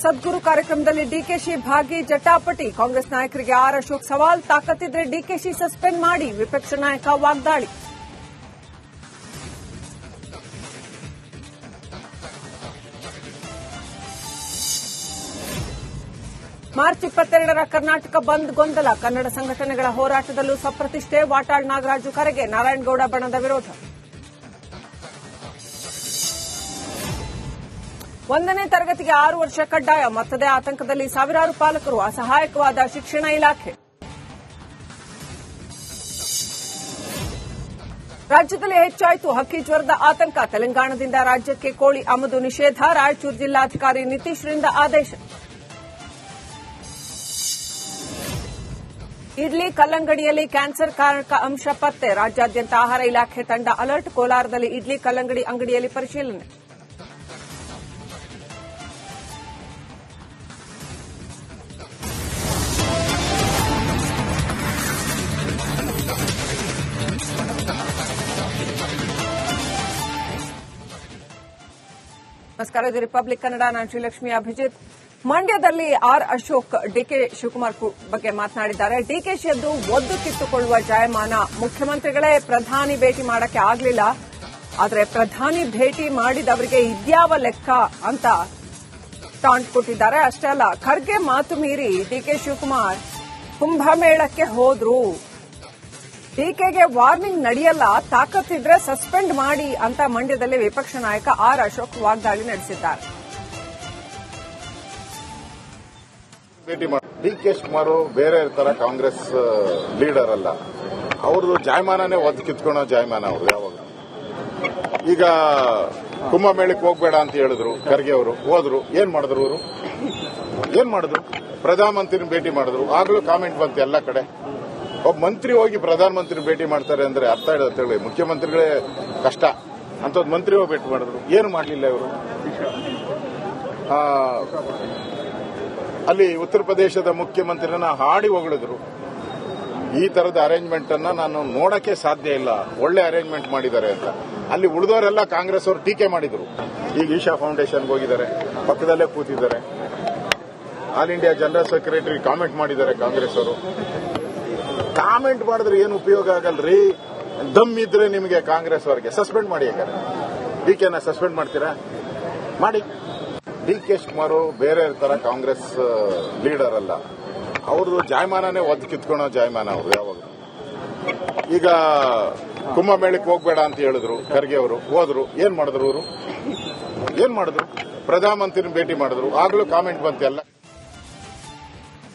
ಸದ್ಗುರು ಕಾರ್ಯಕ್ರಮದಲ್ಲಿ ಡಿಕೆಶಿ ಭಾಗಿ ಜಟಾಪಟಿ. ಕಾಂಗ್ರೆಸ್ ನಾಯಕರಿಗೆ ಆರ್ ಅಶೋಕ್ ಸವಾಲ್. ತಾಕತ್ತಿದ್ರೆ ಡಿಕೆಶಿ ಸಸ್ಪೆಂಡ್ ಮಾಡಿ. ವಿಪಕ್ಷ ನಾಯಕ ವಾಗ್ದಾಳಿ. ಮಾರ್ಚ್ 22ರ ಕರ್ನಾಟಕ ಬಂದ್ ಗೊಂದಲ. ಕನ್ನಡ ಸಂಘಟನೆಗಳ ಹೋರಾಟದಲ್ಲೂ ಸಪ್ರತಿಷ್ಠೆ. ವಾಟಾಳ್ ನಾಗರಾಜು ಕರೆಗೆ ನಾರಾಯಣಗೌಡ ಬಣದ ವಿರೋಧ. 1ನೇ ತರಗತಿಗೆ 6 ವರ್ಷ ಕಡ್ಡಾಯ. ಮತ್ತದೇ ಆತಂಕದಲ್ಲಿ ಸಾವಿರಾರು ಪಾಲಕರು. ಅಸಹಾಯಕವಾದ ಶಿಕ್ಷಣ ಇಲಾಖೆ. ರಾಜ್ಯದಲ್ಲಿ ಹೆಚ್ಚಾಯಿತು ಹಕ್ಕಿ ಜ್ವರದ ಆತಂಕ. ತೆಲಂಗಾಣದಿಂದ ರಾಜ್ಯಕ್ಕೆ ಕೋಳಿ ಆಮದು ನಿಷೇಧ. ರಾಯಚೂರು ಜಿಲ್ಲಾಧಿಕಾರಿ ನಿತೀಶ್ರಿಂದ ಆದೇಶ. ಇಡ್ಲಿ ಕಲ್ಲಂಗಡಿಯಲ್ಲಿ ಕ್ಯಾನ್ಸರ್ ಕಾರಕ ಅಂಶ ಪತ್ತೆ. ರಾಜ್ಯಾದ್ಯಂತ ಆಹಾರ ಇಲಾಖೆ ತಂಡ ಅಲರ್ಟ್. ಕೋಲಾರದಲ್ಲಿ ಇಡ್ಲಿ ಕಲ್ಲಂಗಡಿ ಅಂಗಡಿಯಲ್ಲಿ ಪರಿಶೀಲನೆ. ನಮಸ್ಕಾರ, ಇದು ರಿಪಬ್ಲಿಕ್ ಕನ್ನಡ. ನಾನು ಶ್ರೀಲಕ್ಷ್ಮಿ ಅಭಿಜಿತ್. ಮಂಡ್ಯದಲ್ಲಿ ಆರ್ ಅಶೋಕ್ ಡಿಕೆ ಶಿವಕುಮಾರ್ ಬಗ್ಗೆ ಮಾತನಾಡಿದ್ದಾರೆ. ಡಿಕೆಶಿಯದ್ದು ಒದ್ದು ಕಿತ್ತುಕೊಳ್ಳುವ ಜಾಯಮಾನ. ಮುಖ್ಯಮಂತ್ರಿಗಳೇ ಪ್ರಧಾನಿ ಭೇಟಿ ಮಾಡಕ್ಕೆ ಆಗಲಿಲ್ಲ, ಆದರೆ ಪ್ರಧಾನಿ ಭೇಟಿ ಮಾಡಿದವರಿಗೆ ಇದ್ಯಾವ ಲೆಕ್ಕ ಅಂತ ಟಾಂಟ್ ಕೊಟ್ಟಿದ್ದಾರೆ. ಅಷ್ಟೇ ಅಲ್ಲ, ಖರ್ಗೆ ಮಾತು ಮೀರಿ ಡಿಕೆ ಶಿವಕುಮಾರ್ ಕುಂಭಮೇಳಕ್ಕೆ ಹೋದ್ರು. ಡಿಕೆಗೆ ವಾರ್ನಿಂಗ್ ನಡೆಯಲ್ಲ, ತಾಕತ್ತಿದ್ರೆ ಸಸ್ಪೆಂಡ್ ಮಾಡಿ ಅಂತ ಮಂಡ್ಯದಲ್ಲಿ ವಿಪಕ್ಷ ನಾಯಕ ಆರ್ ಅಶೋಕ್ ವಾಗ್ದಾಳಿ ನಡೆಸಿದ್ದಾರೆ. ಡಿಕೆ ಶಿವಕುಮಾರ್ ಬೇರೆ ತರ ಕಾಂಗ್ರೆಸ್ ಲೀಡರ್ ಅಲ್ಲ. ಅವ್ರದ್ದು ಜಾಯಮಾನನೇ ಒದ್ದು ಕಿತ್ಕೊಳ್ಳೋ ಜಾಯಮಾನ ಅವ್ರದ್ದು ಯಾವಾಗ. ಈಗ ಕುಂಭಮೇಳಕ್ಕೆ ಹೋಗ್ಬೇಡ ಅಂತ ಹೇಳಿದ್ರು ಖರ್ಗೆ ಅವರು, ಹೋದ್ರು. ಏನ್ ಮಾಡಿದ್ರು ಅವರು? ಏನ್ ಮಾಡಿದ್ರು? ಪ್ರಧಾನಮಂತ್ರಿನ ಭೇಟಿ ಮಾಡಿದ್ರು. ಆಗ್ಲೂ ಕಾಮೆಂಟ್ ಬಂತು ಎಲ್ಲ ಕಡೆ. ಒಬ್ಬ ಮಂತ್ರಿ ಹೋಗಿ ಪ್ರಧಾನಮಂತ್ರಿ ಭೇಟಿ ಮಾಡ್ತಾರೆ ಅಂದ್ರೆ ಅರ್ಥ ಇಡತ್ತೆ ಹೇಳಿ. ಮುಖ್ಯಮಂತ್ರಿಗಳೇ ಕಷ್ಟ ಅಂತದ್ ಮಂತ್ರಿ ಹೋಗಿ ಭೇಟಿ ಮಾಡಿದ್ರು. ಏನು ಮಾಡಲಿಲ್ಲ ಇವರು. ಅಲ್ಲಿ ಉತ್ತರ ಪ್ರದೇಶದ ಮುಖ್ಯಮಂತ್ರಿನ ಹಾಡಿ ಹೊಗಳಿದ್ರು. ಈ ತರದ ಅರೇಂಜ್ಮೆಂಟ್ ಅನ್ನ ನಾನು ನೋಡಕ್ಕೆ ಸಾಧ್ಯ ಇಲ್ಲ, ಒಳ್ಳೆ ಅರೇಂಜ್ಮೆಂಟ್ ಮಾಡಿದ್ದಾರೆ ಅಂತ. ಅಲ್ಲಿ ಉಳಿದವರೆಲ್ಲ ಕಾಂಗ್ರೆಸ್ ಅವರು ಟೀಕೆ ಮಾಡಿದ್ರು. ಈಗ ಈಶಾ ಫೌಂಡೇಶನ್ಗೆ ಹೋಗಿದ್ದಾರೆ, ಪಕ್ಕದಲ್ಲೇ ಕೂತಿದ್ದಾರೆ. All India general secretary comment ಮಾಡಿದ್ದಾರೆ ಕಾಂಗ್ರೆಸ್ ಅವರು. ಕಾಮೆಂಟ್ ಮಾಡಿದ್ರೆ ಏನು ಉಪಯೋಗ ಆಗಲ್ರಿ. ದಮ್ ಇದ್ರೆ ನಿಮಗೆ ಕಾಂಗ್ರೆಸ್ ಅವರಿಗೆ ಸಸ್ಪೆಂಡ್ ಮಾಡಿ. ಯಾಕಂದ್ರೆ ಡಿಕೆನ ಸಸ್ಪೆಂಡ್ ಮಾಡ್ತೀರಾ? ಮಾಡಿ. ಡಿಕೆ ಶಿವಕುಮಾರ್ ಬೇರೆ ತರ ಕಾಂಗ್ರೆಸ್ ಲೀಡರ್ ಅಲ್ಲ. ಅವ್ರದ್ದು ಜಾಯಮಾನನೇ ಒದ್ದು ಕಿತ್ಕೊಳ್ಳೋ ಜಾಯಮಾನ ಅವ್ರದ್ದು ಯಾವಾಗ. ಈಗ ಕುಂಭಮೇಳಕ್ಕೆ ಹೋಗ್ಬೇಡ ಅಂತ ಹೇಳಿದ್ರು ಖರ್ಗೆ ಅವರು, ಹೋದ್ರು. ಏನ್ ಮಾಡಿದ್ರು ಅವರು? ಏನ್ ಮಾಡಿದ್ರು? ಪ್ರಧಾನಮಂತ್ರಿನ ಭೇಟಿ ಮಾಡಿದ್ರು. ಆಗ್ಲೂ ಕಾಮೆಂಟ್ ಬಂತು ಎಲ್ಲ.